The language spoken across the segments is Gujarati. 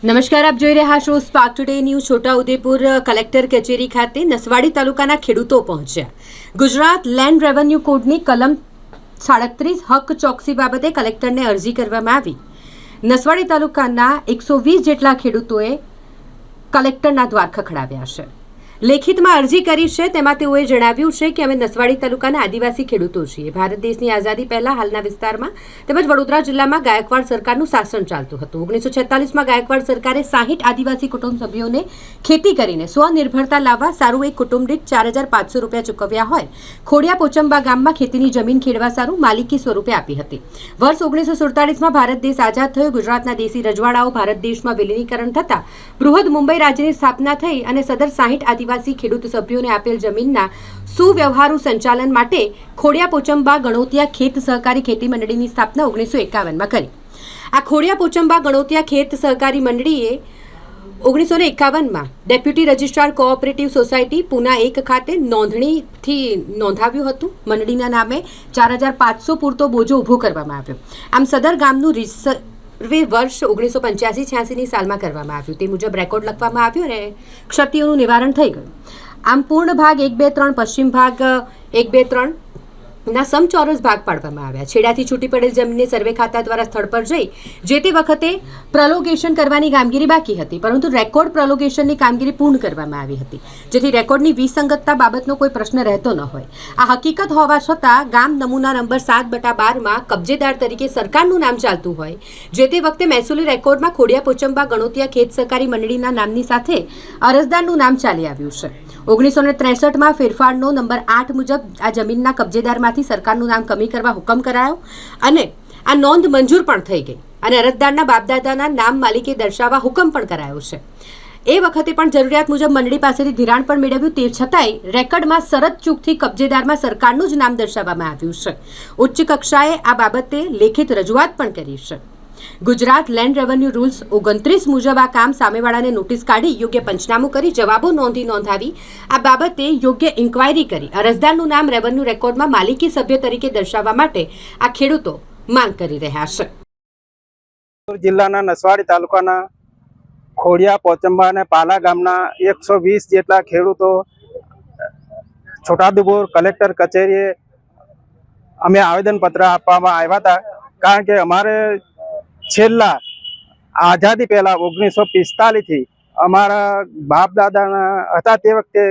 નમસ્કાર, આપ જોઈ રહ્યા છો spark today news. Chhota Udepur collector કચેરી ખાતે નસવાડી તાલુકાના ખેડૂતો પહોંચ્યા. ગુજરાત લેન્ડ રેવન્યુ કોડની કલમ 37 હક ચોકસી બાબતે કલેક્ટરને અરજી કરવામાં આવી. નસવાડી તાલુકાના 120 જેટલા ખેડૂતોએ કલેક્ટરના દ્વાર ખખડાવ્યા છે. લેખિતમાં અરજી કરી છે. તેમાં તેઓએ જણાવ્યું છે કે અમે નસવાડી તાલુકાના આદિવાસી ખેડૂતો છીએ. ભારત દેશની આઝાદી પહેલા હાલના વિસ્તારમાં તેમજ વડોદરા જિલ્લામાં ગાયકવાડ સરકારનું શાસન ચાલતું હતું. 1946માં ગાયકવાડ સરકારે 60 આદિવાસી કુટુંબ સભ્યોને ખેતી કરીને સ્વનિર્ભરતા લાવવા સારું એક કુટુંબ દીઠ 4,500 રૂપિયા ચૂકવ્યા હોય ખોડિયા પોચંબા ગામમાં ખેતીની જમીન ખેડવા સારું માલિકી સ્વરૂપે આપી હતી. વર્ષ 1947માં ભારત દેશ આઝાદ થયો. ગુજરાતના દેશી રજવાડાઓ ભારત દેશમાં વિલીનીકરણ થતા બૃહદ મુંબઈ રાજ્યની સ્થાપના થઈ અને સદર 60 આદિવાસી ખેડૂત સભ્યોને આપેલ જમીનના સુવ્યવહારુ સંચાલન માટે ખોડિયા પોચંબા ગણોતિયા ખેત સહકારી ખેતી મંડળીની સ્થાપના 1951માં કરી. આ ખોડિયા પોચંબા ગણોતિયા ખેત સહકારી મંડળીએ 1951માં deputy registrar cooperative society Poona 1 ખાતે નોંધણીથી નોંધાવ્યું હતું. મંડળીના નામે 4,500 પૂરતો બોજો ઊભો કરવામાં આવ્યો. આમ સદર ગામનું વર્ષ 1985-86ની સાલમાં કરવામાં આવ્યું. તે મુજબ રેકોર્ડ લખવામાં આવ્યો અને ક્ષતિઓનું નિવારણ થઈ ગયું. આમ પૂર્ણ ભાગ 1, 2, 3, પશ્ચિમ ભાગ 1, 2, 3 ના સમચોરસ ભાગ પાડવામાં આવ્યા. છેડાથી છૂટી પડેલ જમીનને સર્વે ખાતા દ્વારા સ્થળ પર જઈ જે તે વખતે પ્રલોગેશન કરવાની કામગીરી બાકી હતી, પરંતુ રેકોર્ડ પ્રલોગેશનની કામગીરી પૂર્ણ કરવામાં આવી હતી, જેથી રેકોર્ડની વિસંગતતા બાબતનો કોઈ પ્રશ્ન રહેતો ન હોય. આ હકીકત હોવા છતાં ગામ નમૂના નંબર 7/12માં કબજેદાર તરીકે સરકારનું નામ ચાલતું હોય જે તે વખતે મહેસૂલી રેકોર્ડમાં ખોડિયા પોચંબા ગણોતિયા ખેત સહકારી મંડળીના નામની સાથે અરજદારનું નામ ચાલી આવ્યું છે. 1963માં ફેરફારનો નંબર 8 મુજબ આ જમીનના કબજેદારમાંથી સરકારનું નામ કમી કરવા હુકમ કરાયો અને આ નોંધ મંજૂર પણ થઈ ગઈ અને અરજદારના બાપદાદાના નામ માલિકે દર્શાવવા હુકમ પણ કરાયો છે. એ વખતે પણ જરૂરિયાત મુજબ મંડળી પાસેથી ધિરાણ પણ મેળવ્યું. તે છતાંય રેકર્ડમાં શરત ચૂકથી કબજેદારમાં સરકારનું જ નામ દર્શાવવામાં આવ્યું છે. ઉચ્ચ કક્ષાએ આ બાબતે લેખિત રજૂઆત પણ કરી છે. ગુજરાત લેન્ડ રેવન્યુ રૂલ્સ 29 મુજબ આ કામ સામેવાળાને નોટિસ કાઢી યોગ્ય પંચનામું કરી જવાબો નોંધાવી આ બાબતે યોગ્ય ઇન્ક્વાયરી કરી અરજદારનું નામ રેવન્યુ રેકોર્ડમાં માલિકી સભ્ય તરીકે દર્શાવવા માટે આ ખેડૂતો માંગ કરી રહ્યા છે. જિલ્લાના નસવાડી તાલુકાના ખોડિયા પોચંબા અને પાલા ગામના 120 જેટલા ખેડૂતો છોટાઉદેપુર કલેક્ટર કચેરીએ અમે આવેદનપત્ર આપવામાં આવ્યા હતા. કારણ કે અમારે છેલ્લા આઝાદી પહેલા 1945થી અમારા બાપ દાદાના હતા તે વખતે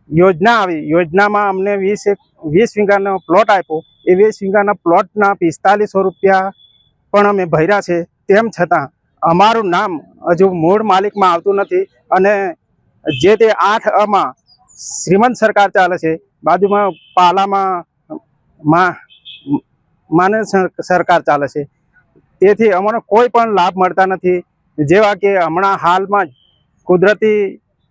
યોજના આવી. યોજનામાં અમને 20 વીઘાનો પ્લોટ આપ્યો. એ 20 વીઘાના પ્લોટના 4500 રૂપિયા પણ અમે ભર્યા છે. તેમ છતાં અમારું નામ હજુ મૂળ માલિકમાં આવતું નથી અને જે તે 8માં શ્રીમંત સરકાર ચાલે છે, બાજુમાં પાલામાં માનવ સરકાર ચાલે છે. તેથી અમને કોઈ પણ લાભ મળતા નથી. જેવા કે હમણાં હાલમાં જ કુદરતી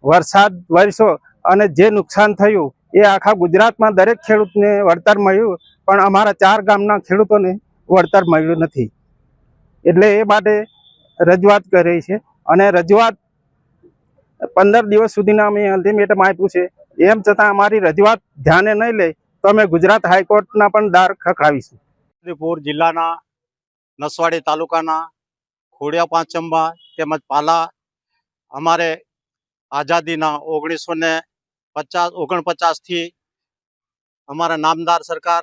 વરસાદ વરસ્યો અને જે નુકસાન થયું એ આખા ગુજરાતમાં દરેક ખેડૂતને વળતર મળ્યું, પણ અમારા 4 ગામના ખેડૂતોને વળતર મળ્યું નથી. એટલે એ માટે રજૂઆત કરી છે અને રજૂઆત 15 દિવસ સુધીના અમે અલ્ટિમેટમ આપ્યું છે. એમ છતાં અમારી રજૂઆત ધ્યાને નહીં લે તો અમે ગુજરાત હાઈકોર્ટના પણ દ્વાર ખખડાવીશું. છોટાઉદેપુર જિલ્લાના નસવાડી તાલુકાના ખોડિયા પોચંબા તેમજ પાલા અમારે આઝાદીના 1949થી અમારા નામદાર સરકાર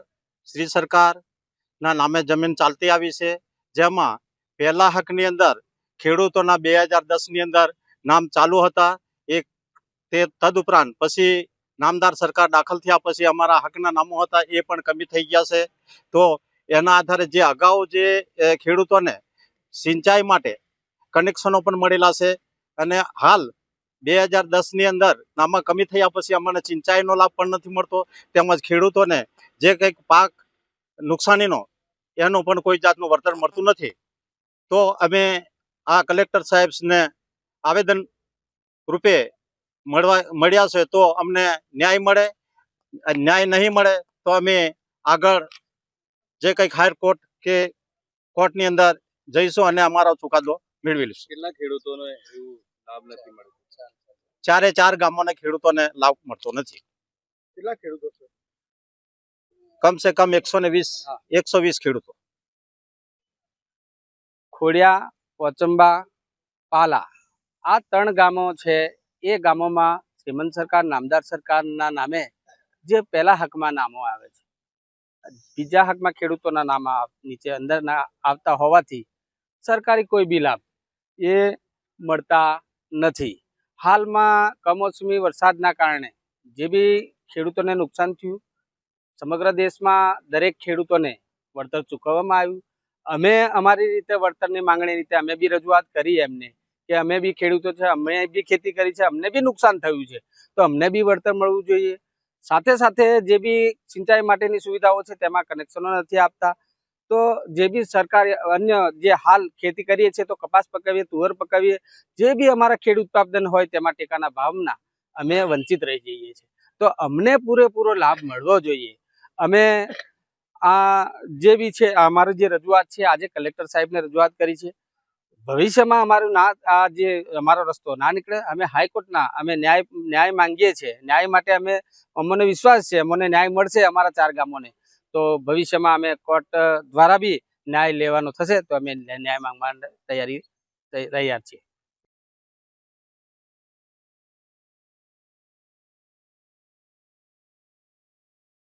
શ્રી સરકારના નામે જમીન ચાલતી આવી છે. જેમાં પહેલા હકની અંદર ખેડૂતોના 2010ની અંદર નામ ચાલુ હતા. તે તદુપરાંત પછી નામદાર સરકાર દાખલ થયા પછી અમારા હકના નામો હતા એ પણ કમી થઈ ગયા છે. તો એના આધારે જે અગાઉ જે ખેડૂતોને સિંચાઈ માટે કનેક્શનો પણ મળેલા છે અને હાલ 2010ની અંદર નામાં કમી થયા પછી અમને સિંચાઈનો લાભ પણ નથી મળતો. તેમજ ખેડૂતોને જે કંઈક પાક નુકસાનીનો એનું પણ કોઈ જાતનું વળતર મળતું નથી. તો અમે આ કલેક્ટર સાહેબને આવેદન રૂપે મળ્યા છે. તો અમને ન્યાય મળે. ન્યાય નહીં મળે તો અમે આગળ જે કંઈક હાયર કોર્ટ કે કોર્ટની અંદર જઈશું અને અમારો ચુકાદો મેળવી લઈશું. કેટલા ખેડૂતોને એવું લાભ નથી મળતો? 4 ગામોના ખેડૂતોને લાભ મળતો નથી. કેટલા ખેડૂતો છે? કમસે કમ 120 ખેડૂતો. ખોડિયા પોચંબા પાલા આ 3 ગામો છે એ ગામોમાં શ્રીમંત સરકાર નામદાર સરકારના નામે જે પહેલા હકમાં નામો આવે છે, બીજા હકમાં ખેડૂતોના નામ નીચે અંદર આવતા હોવાથી સરકારી કોઈ બી લાભ એ મળતા નથી. હાલમાં કમોસમી વરસાદના કારણે જે બી ખેડૂતોને નુકસાન થયું, સમગ્ર દેશમાં દરેક ખેડૂતોને વળતર ચૂકવવામાં આવ્યું. અમે અમારી રીતે વળતરની માંગણી રીતે અમે બી રજૂઆત કરી એમને કે અમે બી ખેડૂતો છે, અમે બી ખેતી કરી છે, અમને બી નુકસાન થયું છે, તો અમને બી વળતર મળવું જોઈએ. સાથે સાથે જે બી સિંચાઈ માટેની સુવિધાઓ છે તેમાં કનેક્શનો નથી આપતા. તો જે બી સરકાર અન્ય જે હાલ ખેતી કરીએ છીએ તો કપાસ પકાવીએ, તુવર પકાવીએ, જે બી અમારા ખેડૂત ઉત્પાદન હોય તેમાં ટેકાના ભાવના અમે વંચિત રહી જઈએ છીએ. તો અમને પૂરેપૂરો લાભ મળવો જોઈએ. અમે આ જે બી છે અમારી જે રજૂઆત છે આજે કલેક્ટર સાહેબને રજૂઆત કરી છે. ભવિષ્યમાં અમારું આ જે અમારો રસ્તો ના નીકળે, અમે હાઈકોર્ટના અમે ન્યાય માંગીએ છીએ. ન્યાય માટે અમને વિશ્વાસ છે અમને ન્યાય મળશે અમારા 4 ગામોને. તો ભવિષ્યમાં અમે કોર્ટ દ્વારા બી ન્યાય લેવાનો થશે તો અમે ન્યાય માંગવા તૈયાર છીએ.